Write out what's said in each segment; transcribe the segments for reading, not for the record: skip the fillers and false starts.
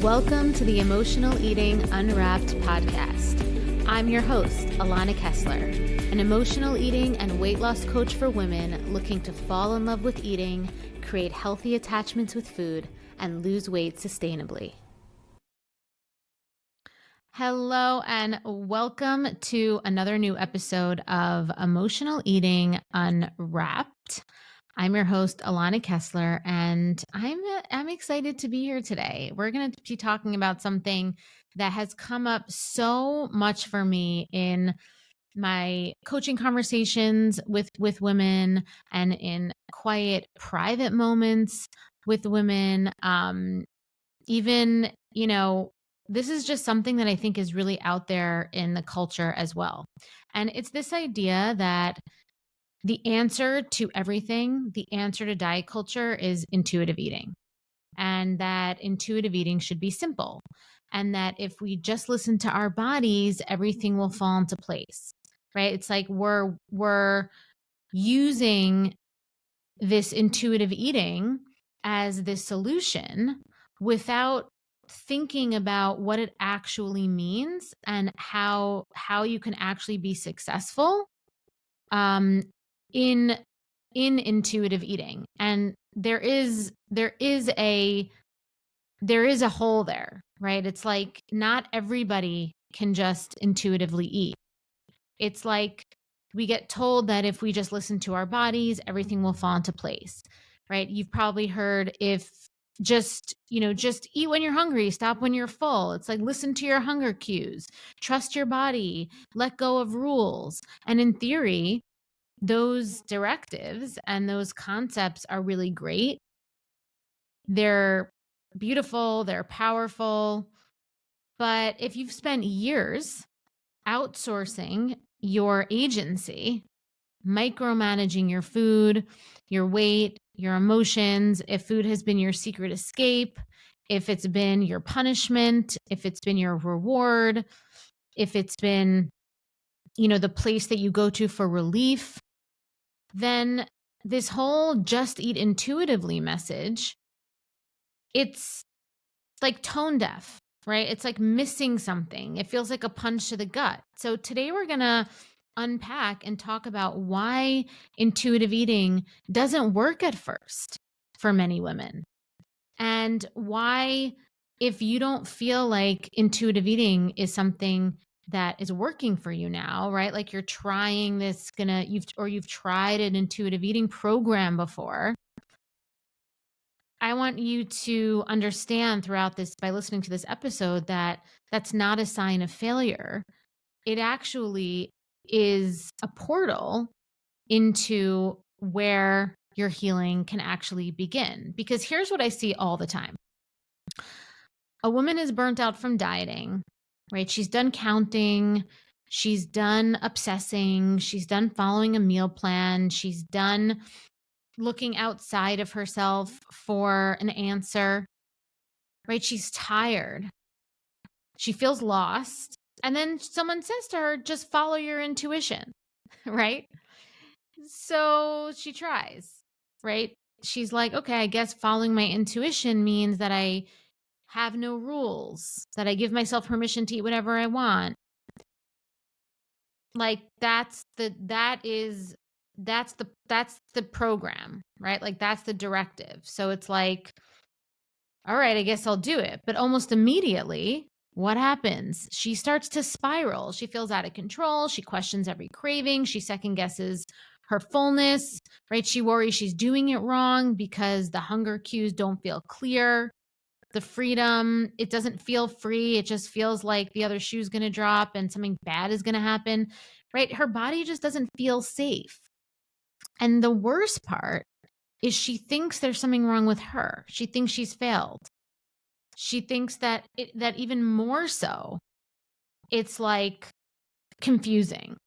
Welcome to the Emotional Eating Unwrapped podcast. I'm your host, Alana Kessler, an emotional eating and weight loss coach for women looking to fall in love with eating, create healthy attachments with food, and lose weight sustainably. Hello and welcome to another new episode of Emotional Eating Unwrapped. I'm your host, Alana Kessler, and I'm excited to be here today. We're going to be talking about something that has come up so much for me in my coaching conversations with women and in quiet private moments with women. Even, this is just something that I think is really out there in the culture as well. And it's this idea that the answer to everything, the answer to diet culture is intuitive eating. And that intuitive eating should be simple. And that if we just listen to our bodies, everything will fall into place, right? It's like we're using this intuitive eating as the solution without thinking about what it actually means and how you can actually be successful in intuitive eating. And there is a hole there, right? It's like not everybody can just intuitively eat. It's like we get told that if we just listen to our bodies, everything will fall into place, right? You've probably heard if just eat when you're hungry, stop when you're full. It's like listen to your hunger cues, trust your body, let go of rules. And in theory, those directives and those concepts are really great. They're beautiful, they're powerful. But if you've spent years outsourcing your agency, micromanaging your food, your weight, your emotions, if food has been your secret escape, if it's been your punishment, if it's been your reward, if it's been, the place that you go to for relief, then this whole just eat intuitively message, it's like tone deaf, right? It's like missing something. It feels like a punch to the gut. So today we're going to unpack and talk about why intuitive eating doesn't work at first for many women. And why, if you don't feel like intuitive eating is something that is working for you now, right? Like you're trying this, you've tried an intuitive eating program before. I want you to understand throughout this, by listening to this episode, that that's not a sign of failure. It actually is a portal into where your healing can actually begin. Because here's what I see all the time. A woman is burnt out from dieting, right? She's done counting. She's done obsessing. She's done following a meal plan. She's done looking outside of herself for an answer, right? She's tired. She feels lost. And then someone says to her, just follow your intuition, right? So she tries, right? She's like, okay, I guess following my intuition means that I have no rules, that I give myself permission to eat whatever I want. Like that's the program, right? Like that's the directive. So it's like, all right, I guess I'll do it. But almost immediately, what happens? She starts to spiral. She feels out of control. She questions every craving. She second guesses her fullness, right? She worries she's doing it wrong because the hunger cues don't feel clear. The freedom, it doesn't feel free. It just feels like the other shoe's going to drop and something bad is going to happen, right? Her body just doesn't feel safe. And the worst part is she thinks there's something wrong with her. She thinks she's failed. She thinks that even more so, it's like confusing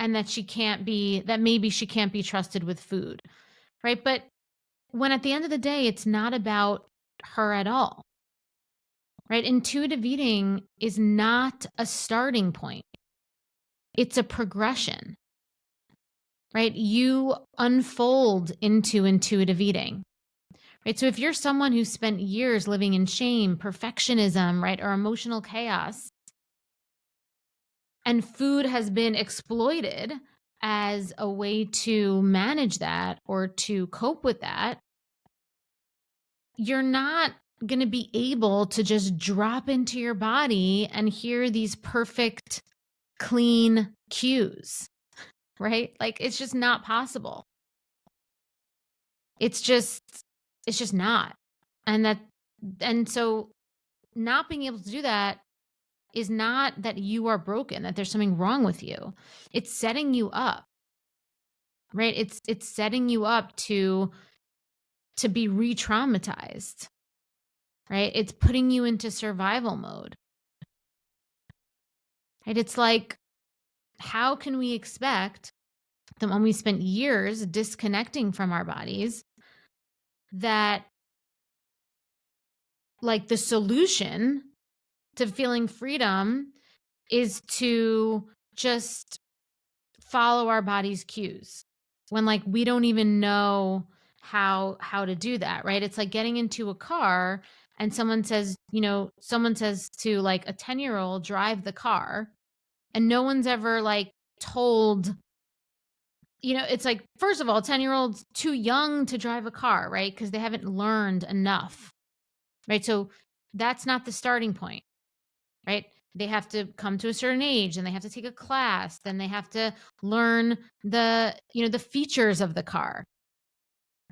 and that maybe she can't be trusted with food, right? But when at the end of the day, it's not about her at all, right? Intuitive eating is not a starting point. It's a progression, right? You unfold into intuitive eating, right? So if you're someone who spent years living in shame, perfectionism, right, or emotional chaos, and food has been exploited as a way to manage that or to cope with that, you're not going to be able to just drop into your body and hear these perfect, clean cues, right? Like it's just not possible. It's just not. And so not being able to do that is not that you are broken, that there's something wrong with you. It's setting you up, right? It's setting you up to be re-traumatized, right? It's putting you into survival mode. Right? It's like, how can we expect that when we spent years disconnecting from our bodies, that like the solution to feeling freedom is to just follow our body's cues when like we don't even know how to do that, right? It's like getting into a car and someone says to like a 10-year-old drive the car, and no one's ever like told, it's like, first of all, 10-year-olds too young to drive a car, right? Because they haven't learned enough, right? So that's not the starting point, right? They have to come to a certain age and they have to take a class, then they have to learn the features of the car.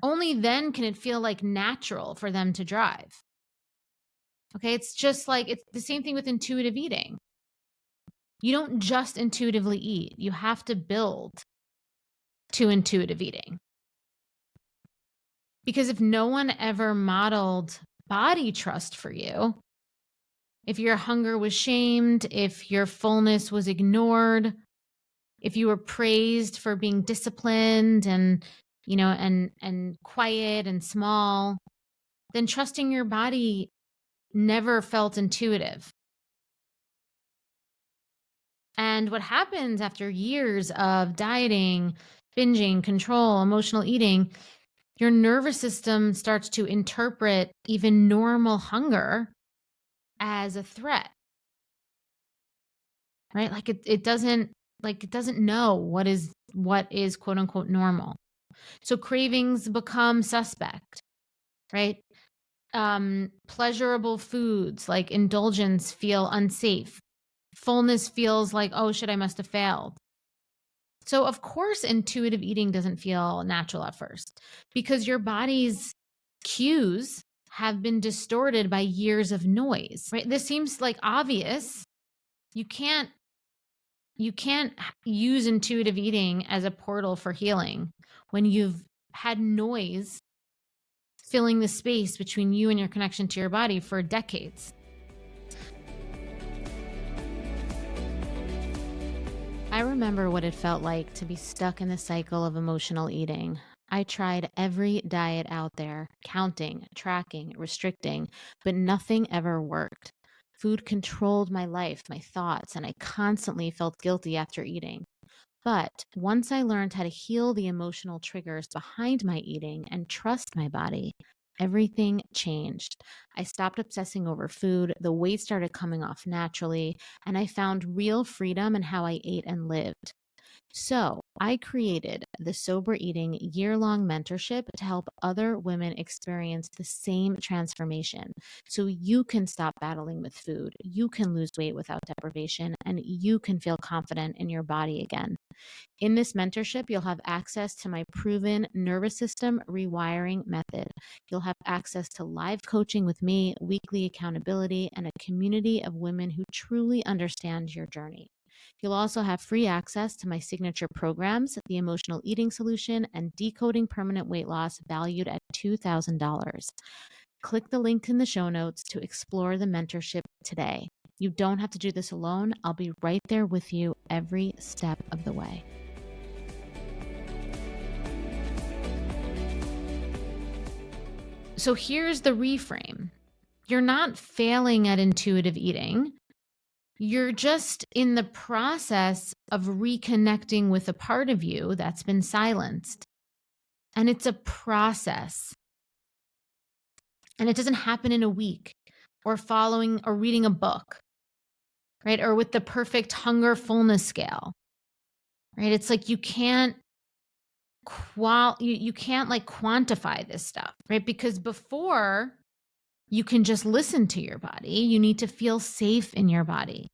Only then can it feel like natural for them to drive. Okay, it's just like, it's the same thing with intuitive eating. You don't just intuitively eat. You have to build to intuitive eating. Because if no one ever modeled body trust for you, if your hunger was shamed, if your fullness was ignored, if you were praised for being disciplined and quiet and small, then trusting your body never felt intuitive. And what happens after years of dieting, binging, control, emotional eating, your nervous system starts to interpret even normal hunger as a threat, right? Like it doesn't know what is quote unquote normal. So cravings become suspect, right? Pleasurable foods like indulgence feel unsafe. Fullness feels like, oh shit, I must have failed. So of course, intuitive eating doesn't feel natural at first because your body's cues have been distorted by years of noise, right? This seems like obvious. You can't use intuitive eating as a portal for healing when you've had noise filling the space between you and your connection to your body for decades. I remember what it felt like to be stuck in the cycle of emotional eating. I tried every diet out there, counting, tracking, restricting, but nothing ever worked. Food controlled my life, my thoughts, and I constantly felt guilty after eating. But once I learned how to heal the emotional triggers behind my eating and trust my body, everything changed. I stopped obsessing over food, the weight started coming off naturally, and I found real freedom in how I ate and lived. So, I created the Sober Eating year-long mentorship to help other women experience the same transformation. So you can stop battling with food, you can lose weight without deprivation, and you can feel confident in your body again. In this mentorship, you'll have access to my proven nervous system rewiring method. You'll have access to live coaching with me, weekly accountability, and a community of women who truly understand your journey. You'll also have free access to my signature programs, the Emotional Eating Solution and Decoding Permanent Weight Loss, valued at $2,000. Click the link in the show notes to explore the mentorship today. You don't have to do this alone. I'll be right there with you every step of the way. So here's the reframe. You're not failing at intuitive eating. You're just in the process of reconnecting with a part of you that's been silenced. And it's a process. And it doesn't happen in a week or following or reading a book, right? Or with the perfect hunger fullness scale, right? It's like you can't you can't like quantify this stuff, right? Because before you can just listen to your body, you need to feel safe in your body.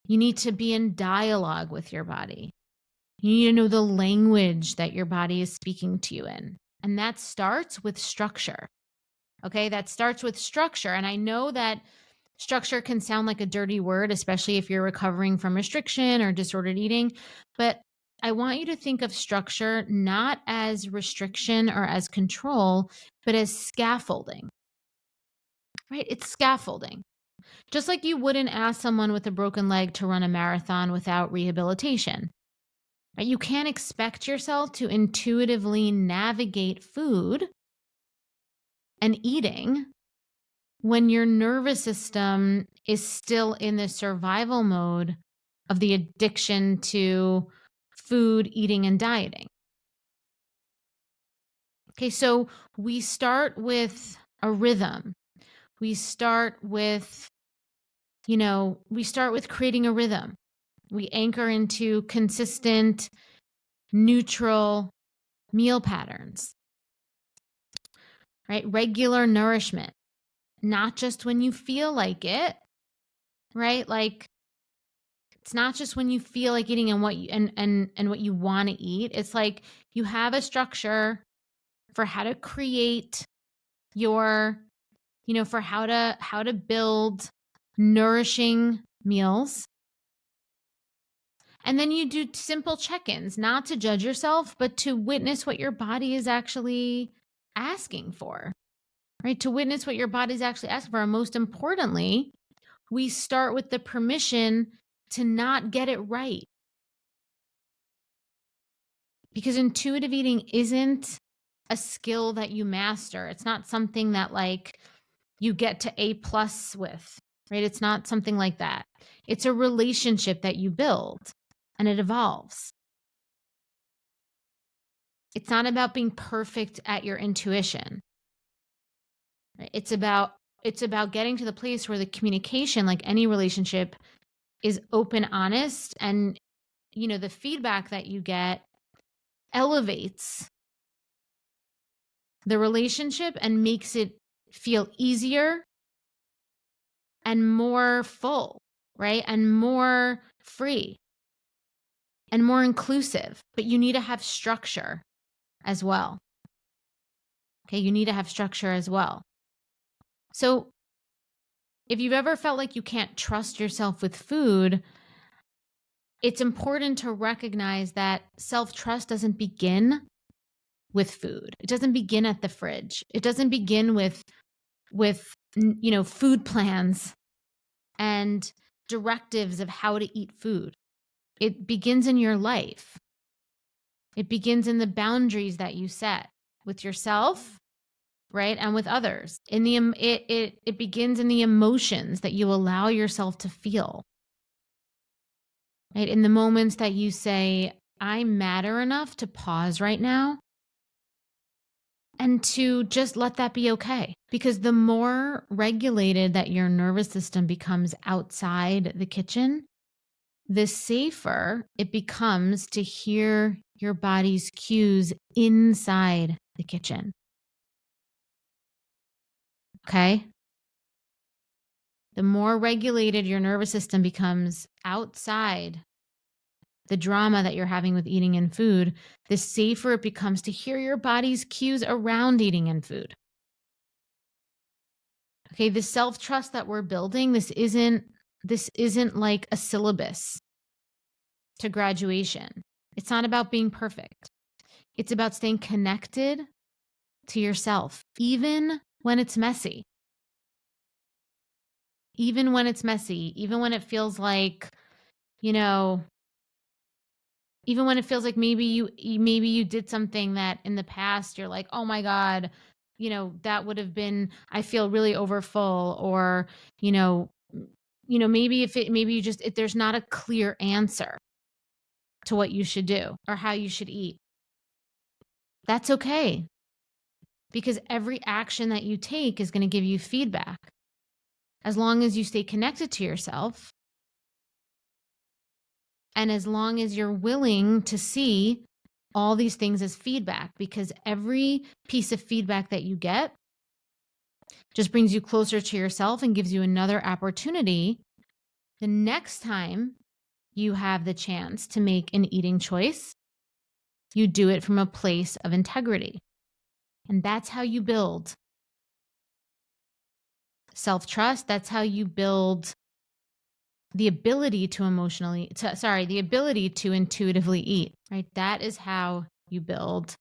You need to be in dialogue with your body. You need to know the language that your body is speaking to you in. And that starts with structure. Okay, that starts with structure. And I know that structure can sound like a dirty word, especially if you're recovering from restriction or disordered eating. But I want you to think of structure not as restriction or as control, but as scaffolding, right? It's scaffolding. Just like you wouldn't ask someone with a broken leg to run a marathon without rehabilitation. Right? You can't expect yourself to intuitively navigate food and eating when your nervous system is still in the survival mode of the addiction to food, eating, and dieting. Okay, so we start with a rhythm. We start with, creating a rhythm. We anchor into consistent, neutral meal patterns, right? Regular nourishment, not just when you feel like it, right? Like it's not just when you feel like eating and what you and what you want to eat. It's like you have a structure for how to create your, for how to build nourishing meals. And then you do simple check-ins, not to judge yourself, but to witness what your body is actually asking for, right? To witness what your body's actually asking for. And most importantly, we start with the permission to not get it right. Because intuitive eating isn't a skill that you master. It's not something that like you get to A+ with, right? It's not something like that. It's a relationship that you build and it evolves. It's not about being perfect at your intuition. Right? It's about getting to the place where the communication, like any relationship, is open, honest, and the feedback that you get elevates the relationship and makes it feel easier and more full, right? And more free and more inclusive. But you need to have structure as well. Okay, you need to have structure as well. So if you've ever felt like you can't trust yourself with food, it's important to recognize that self-trust doesn't begin with food. It doesn't begin at the fridge. It doesn't begin with food plans and directives of how to eat food. It begins in your life. It begins in the boundaries that you set with yourself, right? And with others. It begins in the emotions that you allow yourself to feel. Right? In the moments that you say, I matter enough to pause right now and to just let that be okay. Because the more regulated that your nervous system becomes outside the kitchen, the safer it becomes to hear your body's cues inside the kitchen. Okay? The more regulated your nervous system becomes outside the drama that you're having with eating and food, the safer it becomes to hear your body's cues around eating and food. Okay, the self-trust that we're building, this isn't like a syllabus to graduation. It's not about being perfect. It's about staying connected to yourself, even when it's messy. Even when it's messy, even when it feels like, even when it feels like maybe you did something that in the past you're like, oh my God, that would have been, I feel really overfull, or, maybe if there's not a clear answer to what you should do or how you should eat. That's okay. because every action that you take is going to give you feedback. As long as you stay connected to yourself, and as long as you're willing to see all these things as feedback, because every piece of feedback that you get just brings you closer to yourself and gives you another opportunity the next time you have the chance to make an eating choice. You do it from a place of integrity. And that's how you build self-trust. That's how you build the ability to the ability to intuitively eat, right? That is how you build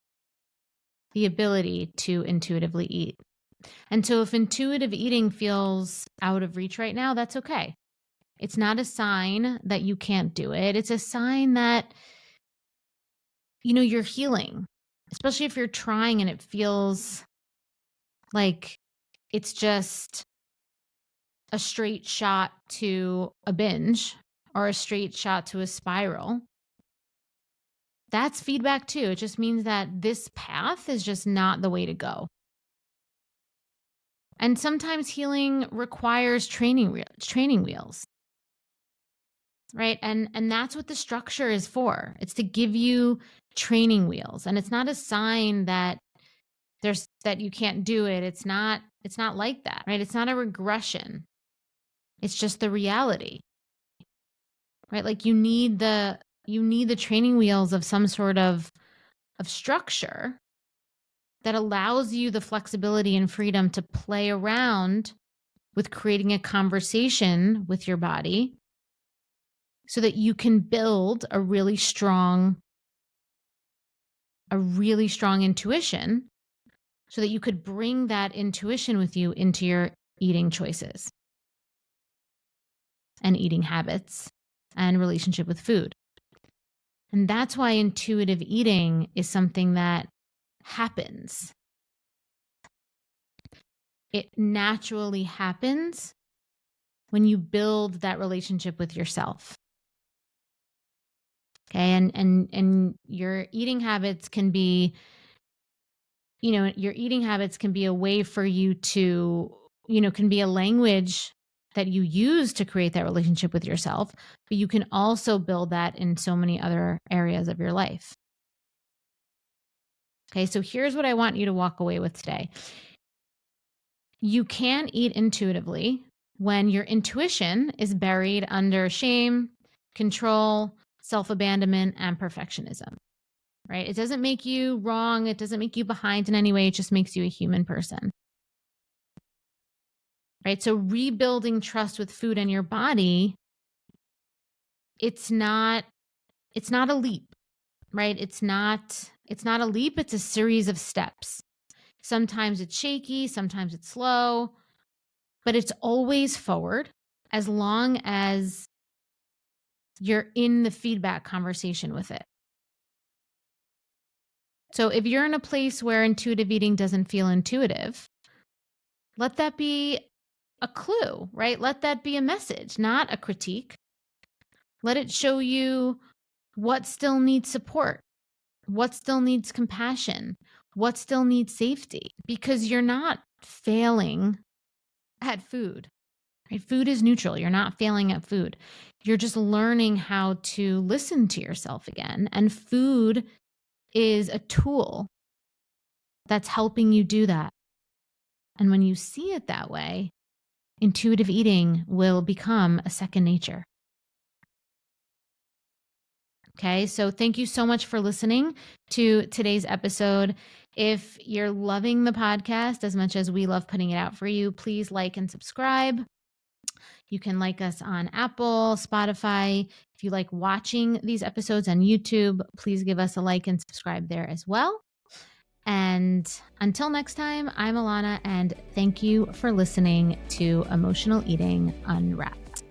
the ability to intuitively eat. And so if intuitive eating feels out of reach right now, that's okay. It's not a sign that you can't do it. It's a sign that, you're healing, especially if you're trying and it feels like it's just a straight shot to a binge or a straight shot to a spiral. That's feedback too. It just means that this path is just not the way to go. And sometimes healing requires training wheels, right? And that's what the structure is for. It's to give you training wheels. And it's not a sign that you can't do it. It's not like that, right? It's not a regression. It's just the reality, right? Like you need the training wheels of some sort of structure that allows you the flexibility and freedom to play around with creating a conversation with your body so that you can build a really strong intuition so that you could bring that intuition with you into your eating choices and eating habits and relationship with food. And that's why intuitive eating is something that happens. It naturally happens when you build that relationship with yourself. Okay, and your eating habits can be, a way for you to, can be a language that you use to create that relationship with yourself, but you can also build that in so many other areas of your life. Okay, so here's what I want you to walk away with today. You can eat intuitively when your intuition is buried under shame, control, self-abandonment, and perfectionism, right? It doesn't make you wrong. It doesn't make you behind in any way. It just makes you a human person, right? So rebuilding trust with food and your body, it's not a leap, right? It's not a leap. It's a series of steps. Sometimes it's shaky, sometimes it's slow, but it's always forward as long as you're in the feedback conversation with it. So if you're in a place where intuitive eating doesn't feel intuitive, let that be a clue, right? Let that be a message, not a critique. Let it show you what still needs support, what still needs compassion, what still needs safety, because you're not failing at food. Right? Food is neutral. You're not failing at food. You're just learning how to listen to yourself again. And food is a tool that's helping you do that. And when you see it that way, intuitive eating will become a second nature. Okay, so thank you so much for listening to today's episode. If you're loving the podcast as much as we love putting it out for you, please like and subscribe. You can like us on Apple, Spotify. If you like watching these episodes on YouTube, please give us a like and subscribe there as well. And until next time, I'm Alana, and thank you for listening to Emotional Eating Unwrapped.